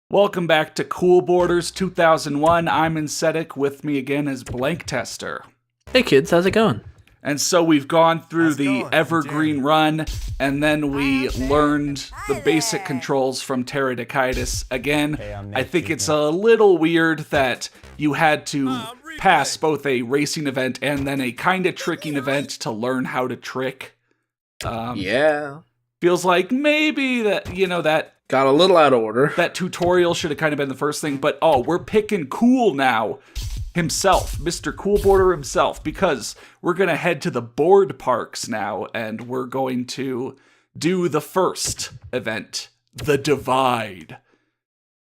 Welcome back to Cool Borders 2001. I'm Insetic. With me again is Blank Tester. Hey kids, how's it going? And so we've gone through the Evergreen run, and then we learned the basic controls from Pterodactytus. Again, I think it's a little weird that you had to pass both a racing event and then a kind of tricking event to learn how to trick. Yeah. Feels like maybe that Got a little out of order. that tutorial should have kind of been the first thing, but we're picking Cool now. Himself, Mr. Cool Border himself, because we're going to head to the board parks now, and we're going to do the first event, the Divide.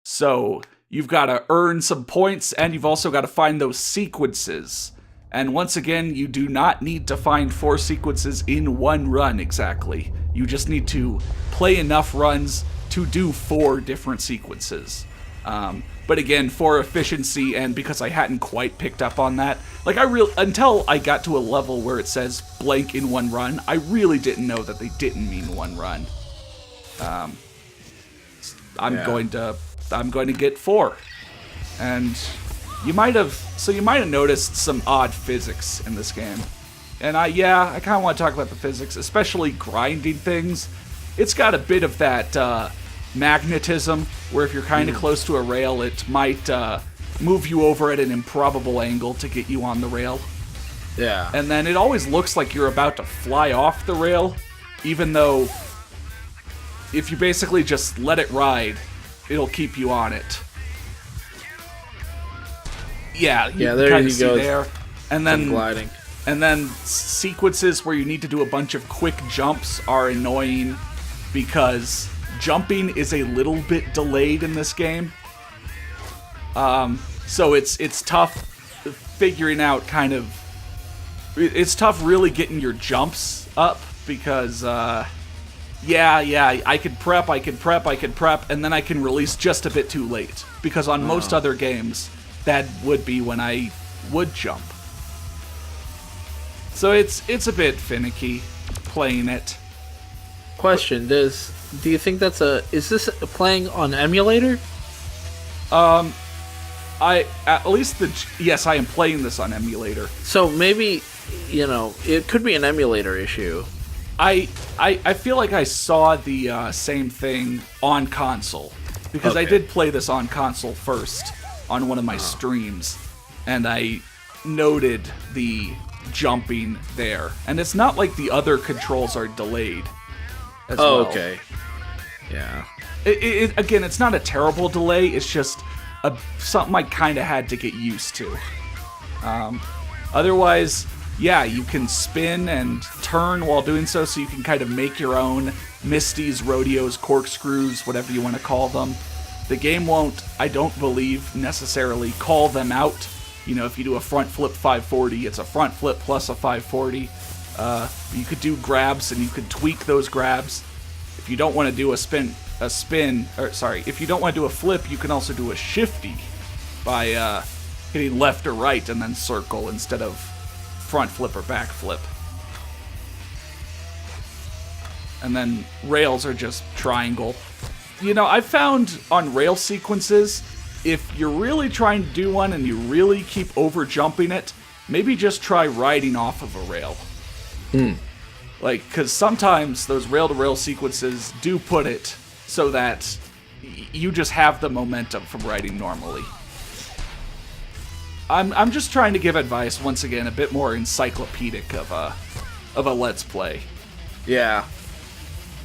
So, you've got to earn some points, and you've also got to find those sequences. And once again, you do not need to find 4 sequences in one run exactly. You just need to play enough runs to do 4 different sequences. But again, for efficiency and because I hadn't quite picked up on that, until I got to a level where it says blank in one run, I really didn't know that they didn't mean one run. I'm going to get 4. And you might have noticed some odd physics in this game. And I kind of want to talk about the physics, especially grinding things. It's got a bit of that magnetism, where if you're kind of close to a rail, it might move you over at an improbable angle to get you on the rail. Yeah. And then it always looks like you're about to fly off the rail, even though if you basically just let it ride, it'll keep you on it. Yeah, there kind you of see go. there. And then gliding. And then sequences where you need to do a bunch of quick jumps are annoying because jumping is a little bit delayed in this game. So it's tough figuring out it's tough really getting your jumps up because, I could prep, and then I can release just a bit too late. Because on most other games, that would be when I would jump. So it's a bit finicky playing it. Question, do you think is this playing on emulator? Yes, I am playing this on emulator. So maybe, it could be an emulator issue. I feel like I saw the same thing on console. Because I did play this on console first on one of my streams. And I noted the jumping there. And it's not like the other controls are delayed as well. Okay. Yeah. Again, it's not a terrible delay. It's just something I kind of had to get used to. Otherwise, you can spin and turn while doing so you can kind of make your own Misties, rodeos, corkscrews, whatever you want to call them. The game won't, I don't believe, necessarily call them out. If you do a front flip 540, it's a front flip plus a 540. You could do grabs and you could tweak those grabs. If you don't want to do if you don't want to do a flip, you can also do a shifty by hitting left or right and then circle instead of front flip or back flip. And then rails are just triangle. I found on rail sequences, if you're really trying to do one and you really keep over jumping it, maybe just try riding off of a rail. Because sometimes those rail-to-rail sequences do put it so that you just have the momentum from riding normally. I'm just trying to give advice, once again, a bit more encyclopedic of a Let's Play. Yeah.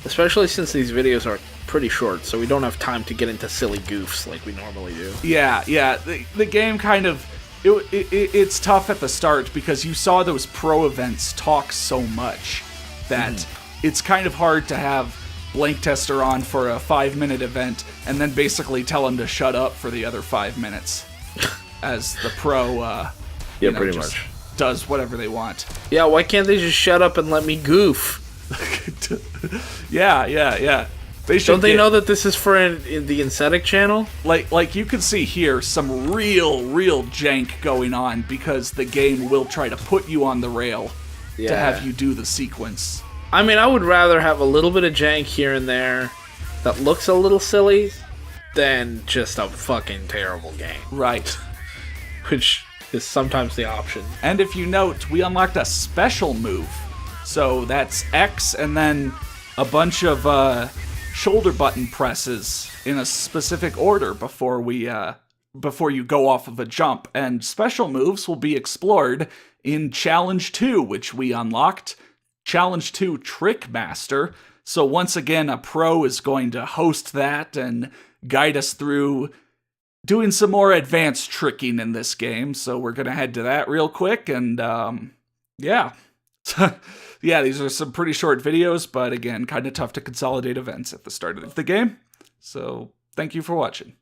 Especially since these videos are pretty short, so we don't have time to get into silly goofs like we normally do. Yeah. The game kind of... It's tough at the start because you saw those pro events talk so much that it's kind of hard to have Blank Tester on for a 5-minute event and then basically tell him to shut up for the other 5 minutes as the pro pretty much does whatever they want. Yeah, why can't they just shut up and let me goof? Yeah. Don't they know that this is for the Insetic channel? Like you can see here, some real jank going on because the game will try to put you on the rail to have you do the sequence. I mean, I would rather have a little bit of jank here and there that looks a little silly than just a fucking terrible game, Right. which is sometimes the option. And if you note, we unlocked a special move. So that's X and then a bunch of shoulder button presses in a specific order before you go off of a jump. And special moves will be explored in Challenge 2, which we unlocked. Challenge 2 Trick Master. So once again, a pro is going to host that and guide us through doing some more advanced tricking in this game. So we're going to head to that real quick. And yeah. Yeah, these are some pretty short videos, but again, kind of tough to consolidate events at the start of the game. So thank you for watching.